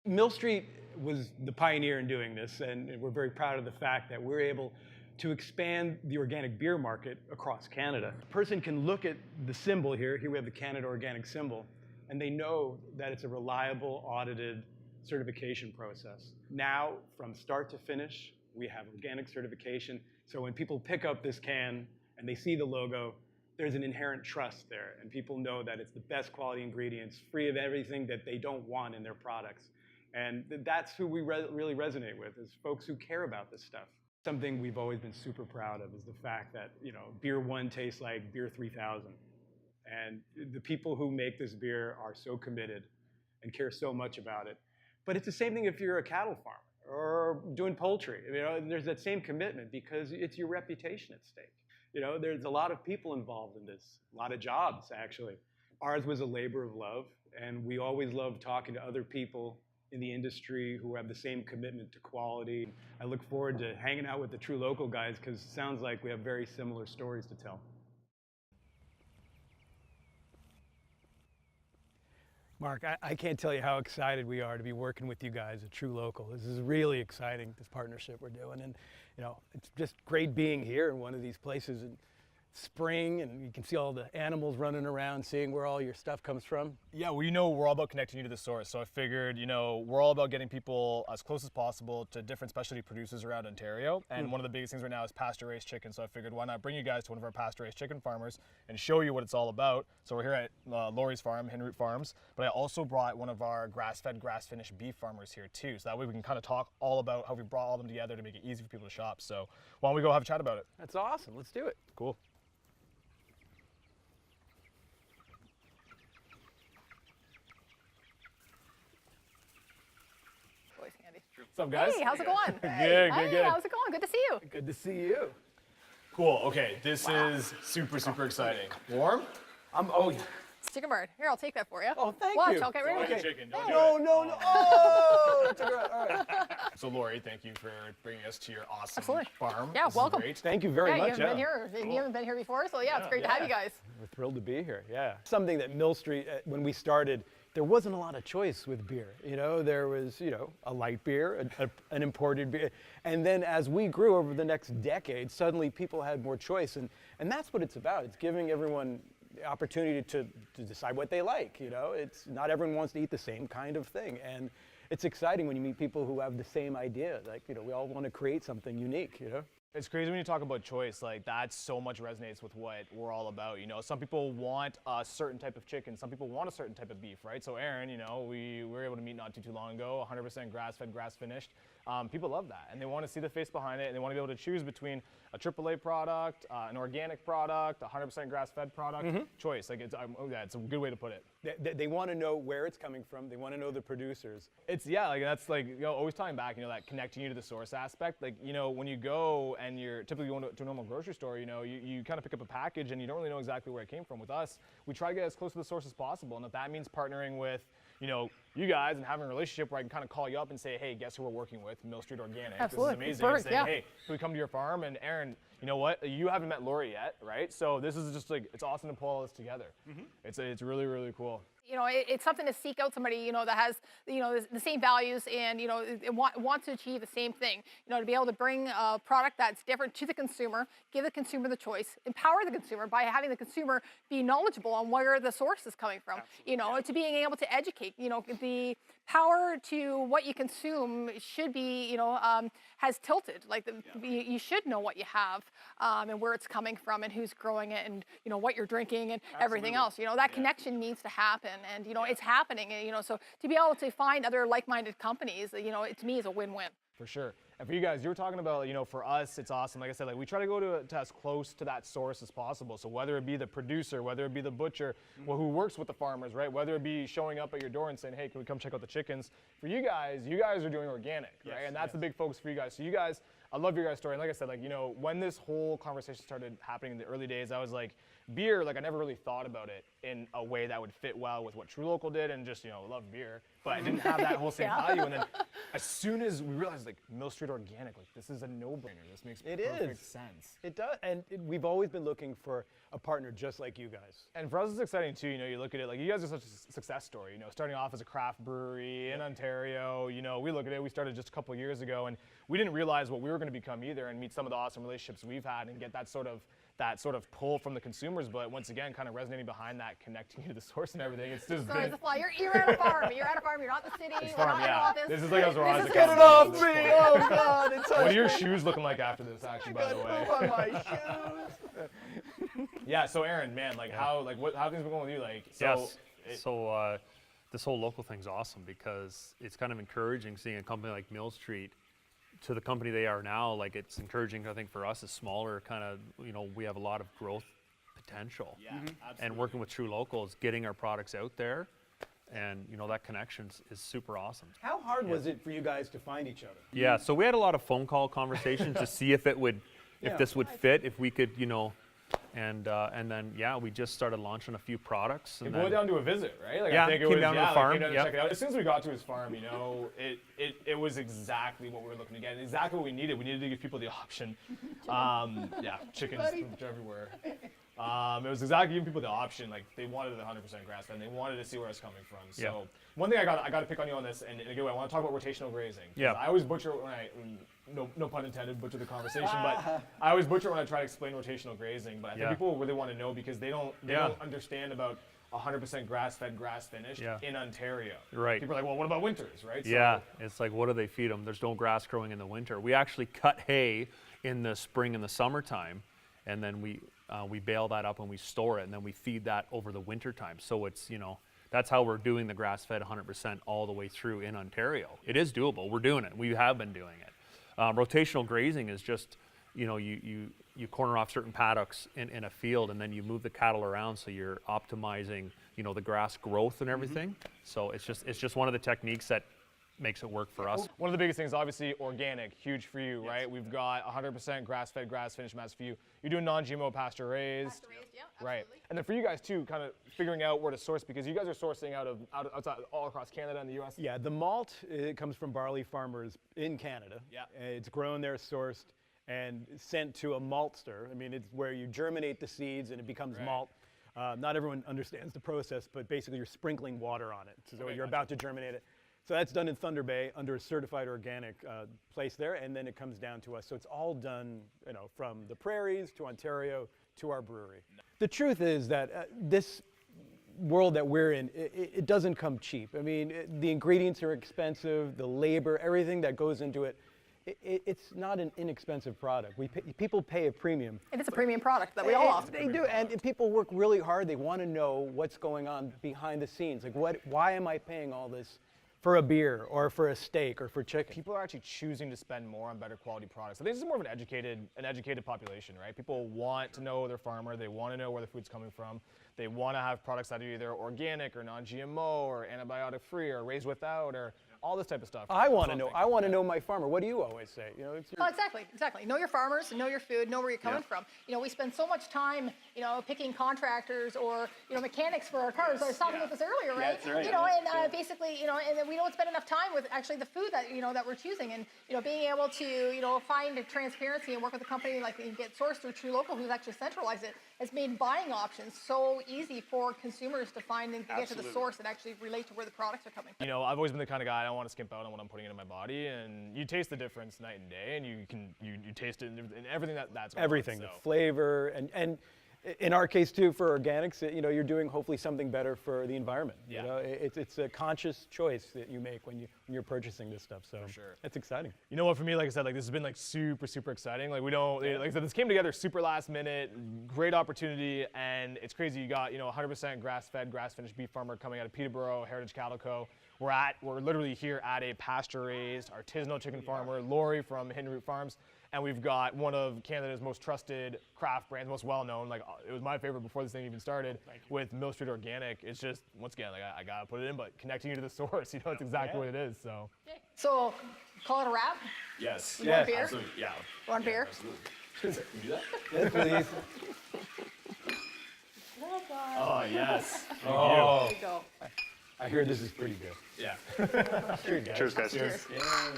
Mill Street was the pioneer in doing this, and we're very proud of the fact that we're able to expand the organic beer market across Canada. A person can look at the symbol here. Here we have the Canada Organic symbol, and they know that it's a reliable, audited certification process. Now, from start to finish, we have organic certification. So when people pick up this can and they see the logo, there's an inherent trust there, and people know that it's the best quality ingredients, free of everything that they don't want in their products. And that's who we really resonate with, is folks who care about this stuff. Something we've always been super proud of is the fact that, you know, beer 1 tastes like beer 3,000. And the people who make this beer are so committed and care so much about it. But it's the same thing if you're a cattle farmer or doing poultry. You know, there's that same commitment because it's your reputation at stake. You know, there's a lot of people involved in this, a lot of jobs, actually. Ours was a labor of love, and we always love talking to other people in the industry who have the same commitment to quality. I look forward to hanging out with the truLOCAL guys because it sounds like we have very similar stories to tell. Mark, I can't tell you how excited we are to be working with you guys at truLOCAL. This is really exciting, this partnership we're doing. And you know, it's just great being here in one of these places in spring, and you can see all the animals running around, seeing where all your stuff comes from. Yeah, well, you know, we're all about connecting you to the source. So I figured, you know, we're all about getting people as close as possible to different specialty producers around Ontario. And one of the biggest things right now is pasture-raised chicken. So I figured, why not bring you guys to one of our pasture-raised chicken farmers and show you what it's all about. So we're here at Laurie's farm, Henroot Farms, but I also brought one of our grass-fed, grass-finished beef farmers here too. So that way we can kind of talk all about how we brought all of them together to make it easy for people to shop. So why don't we go have a chat about it? That's awesome. Let's do it. Cool. What's up, guys? Hey, how's it going? Good, Hey, good. how's it going? Good to see you. Good to see you. Cool, okay, this is super exciting. Warm? Oh, yeah. It's chicken bird. Here, I'll take that for you. Oh, thank Watch, you. I'll get rid of Okay. it. Chicken, don't do No, it. no, no. Oh, that's all right. All right. So Laurie, thank you for bringing us to your awesome Absolutely. farm. Yeah, This is welcome. great. Thank you very Yeah, much. you haven't been here. You haven't been here before, so yeah, it's great to have you guys. We're thrilled to be here, yeah. Something that Mill Street, when we started, there wasn't a lot of choice with beer. You know, there was, you know, a light beer, an imported beer. And then as we grew over the next decade, suddenly people had more choice. And that's what it's about. It's giving everyone the opportunity to decide what they like, you know. It's not everyone wants to eat the same kind of thing. And it's exciting when you meet people who have the same idea. Like, you know, we all want to create something unique, you know. It's crazy when you talk about choice, like that so much resonates with what we're all about, you know. Some people want a certain type of chicken, some people want a certain type of beef, right? So Aaron, you know, we were able to meet not too long ago, 100% grass-fed, grass-finished. People love that, and they want to see the face behind it, and they want to be able to choose between a AAA product, an organic product, a 100% grass-fed product. Choice, like it's a good way to put it. They want to know where it's coming from. They want to know the producers. It's, yeah, like that's like, you know, always tying back, you know, that connecting you to the source aspect. Like, you know, when you go and you're typically going to a normal grocery store, you know, you kind of pick up a package and you don't really know exactly where it came from. With us, we try to get as close to the source as possible. And if that means partnering with, you know, you guys and having a relationship where I can kind of call you up and say, hey, guess who we're working with? Mill Street Organic. Absolutely. This is amazing. Perfect, And say, yeah. hey, can we come to your farm? And Aaron, you know what? You haven't met Laurie yet, right? So this is just like, it's awesome to pull all this together. It's really cool. You know, it's something to seek out somebody, you know, that has, you know, the same values and, you know, wants to achieve the same thing. You know, to be able to bring a product that's different to the consumer, give the consumer the choice, empower the consumer by having the consumer be knowledgeable on where the source is coming from. Absolutely. You know, to being able to educate, you know, the power to what you consume should be, you know, has tilted. Like you should know what you have and where it's coming from and who's growing it and, you know, what you're drinking and everything else. You know, that connection needs to happen. And, you know, it's happening, and, you know, so to be able to find other like-minded companies, you know, to me is a win-win. For sure. And for you guys, you were talking about, you know, for us, it's awesome. Like I said, like we try to go to as close to that source as possible. So whether it be the producer, whether it be the butcher, well, who works with the farmers, right? Whether it be showing up at your door and saying, hey, can we come check out the chickens? For you guys are doing organic, right? And that's the big focus for you guys. So you guys, I love your guys' story. And like I said, like, you know, when this whole conversation started happening in the early days, I was like, beer, like I never really thought about it in a way that would fit well with what truLOCAL did and just, you know, love beer. But I didn't have that whole same value. And then as soon as we realized, like, Mill Street Organic, like, this is a no-brainer. This makes perfect sense. It does, and we've always been looking for a partner just like you guys. And for us, it's exciting too. You know, you look at it like you guys are such a success story. You know, starting off as a craft brewery in Ontario. You know, we look at it. We started just a couple of years ago, and we didn't realize what we were going to become either, and meet some of the awesome relationships we've had, and get that sort of pull from the consumers. But once again, kind of resonating behind that, connecting you to the source and everything. It's just Sorry, the fly. You're at a farm. You're at a farm. You're not in the city. It's We're farm, not in yeah. an office. This is like I was around. This is Get it off me! Oh God! It's What are your shoes looking like after this? Actually, by the way. on my shoes. Yeah. So Aaron, man, like how have things been going with you? Like so. Yes. This whole local thing's awesome because it's kind of encouraging seeing a company like Mill Street to the company they are now. Like it's encouraging, I think, for us as smaller, kind of, you know, we have a lot of growth potential. Yeah, absolutely. And working with truLOCAL is getting our products out there, and you know that connection is super awesome. How hard was it for you guys to find each other? Yeah, so we had a lot of phone call conversations to see if this would fit, if we could, you know, and then yeah, we just started launching a few products. And It boiled down to a visit, right? Like Yeah, I think it came was down to the farm, came down to yep. check it out. As soon as we got to his farm, you know, it was exactly what we were looking to get, and exactly what we needed. We needed to give people the option. Yeah, chickens everywhere. It was exactly giving people the option. Like they wanted it 100% grass-fed, and they wanted to see where it's coming from. So Yeah. one thing I got to pick on you on this, and again, I want to talk about rotational grazing. 'Cause Yeah. I always butcher no pun intended, butcher the conversation, but I always butcher when I try to explain rotational grazing. But I think Yeah. people really want to know because they don't understand about 100% grass-fed, grass-finished Yeah. in Ontario. Right. People are like, well, what about winters, right? Yeah, it's like, what do they feed them? There's no grass growing in the winter. We actually cut hay in the spring and the summertime, and then we bale that up and we store it, and then we feed that over the winter time. So it's, you know, that's how we're doing the grass-fed 100% all the way through in Ontario. It is doable. We're doing it. We have been doing it. Rotational grazing is just, you know, you corner off certain paddocks in a field, and then you move the cattle around, so you're optimizing, you know, the grass growth and everything. So it's just one of the techniques that makes it work for us. One of the biggest things, obviously, organic, huge for you, right? We've got 100% grass-fed, grass-finished mats for you. You're doing non-GMO, pasture-raised. Yeah, Right. absolutely. And then for you guys too, kind of figuring out where to source, because you guys are sourcing outside all across Canada and the U.S. Yeah, the malt, it comes from barley farmers in Canada. Yeah. It's grown there, sourced, and sent to a maltster. I mean, it's where you germinate the seeds and it becomes Right. malt. Not everyone understands the process, but basically you're sprinkling water on it. So Okay, you're gotcha. about to germinate it. So that's done in Thunder Bay under a certified organic place there, and then it comes down to us. So it's all done, you know, from the prairies to Ontario to our brewery. The truth is that this world that we're in, it doesn't come cheap. I mean, the ingredients are expensive, the labor, everything that goes into it. It's not an inexpensive product. People pay a premium. And it's a premium product that we all offer. They do, and people work really hard. They want to know what's going on behind the scenes. Like, why am I paying all this for a beer or for a steak or for chicken? People are actually choosing to spend more on better quality products. I think this is more of an educated population, right? People want to know their farmer. They want to know where the food's coming from. They want to have products that are either organic or non-GMO or antibiotic-free or raised without or all this type of stuff. I want to know. I want to know my farmer. What do you always say? You know, it's your, Oh, exactly. Know your farmers, know your food, know where you're coming from. You know, we spend so much time, you know, picking contractors or, you know, mechanics for our cars. I was talking about this earlier, right? that's right. You know, and basically, you know, and then we don't spend enough time with actually the food that, you know, that we're choosing. And, you know, being able to, you know, find transparency and work with a company like you get sourced through truLOCAL, who's actually centralized it, has made buying options so easy for consumers to find and get to the source and actually relate to where the products are coming from. You know, I've always been the kind of guy, I don't want to skimp out on what I'm putting into my body, and you taste the difference night and day, and you taste it in everything that's going on, everything, so. the flavor, and in our case too, for organics, you know, you're doing hopefully something better for the environment. Yeah. You know, it's a conscious choice that you make when you're purchasing this stuff. So sure. that's exciting. You know what, for me, like I said, like this has been like super exciting. Like we don't, like I said, this came together super last minute, great opportunity, and it's crazy. You got, you know, 100% grass-fed, grass-finished beef farmer coming out of Peterborough, Heritage Cattle Co. We're literally here at a pasture-raised artisanal chicken farmer, Lori from Hidden Root Farms, and we've got one of Canada's most trusted craft brands, most well-known. Like it was my favorite before this thing even started with Mill Street Organic. It's just, once again, like I gotta put it in, but connecting you to the source, you know, it's exactly what it is. So. So, call it a wrap? Yes. You want beer? Absolutely. Yeah. Want beer? Absolutely. Can you do that? Yes, please. Oh yes. There you go. I hear this is pretty good. Yeah. Cheers, guys. Cheers, guys. Cheers. Yeah.